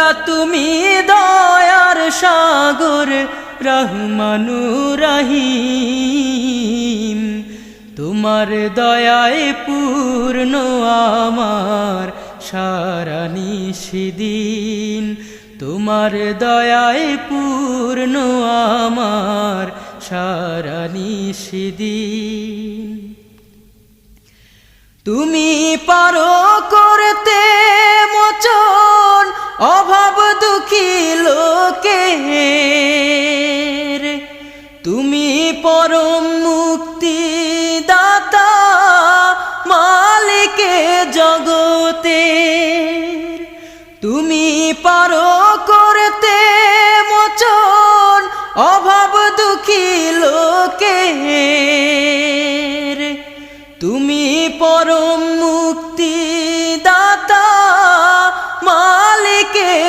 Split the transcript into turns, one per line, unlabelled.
খোদা তুমি দয়ার সাগর রহমানুর রহিম, তোমার দয়ায় পূর্ণ আমার সারা নিশিদিন, তোমার দয়ায় পূর্ণ আমার সারা নিশিদিন। তুমি পারো করতে মোচন অভাব দুঃখী লোকের, তুমি পরম মুক্তি দাতা মালিকে জগতের, তুমি পারো করতে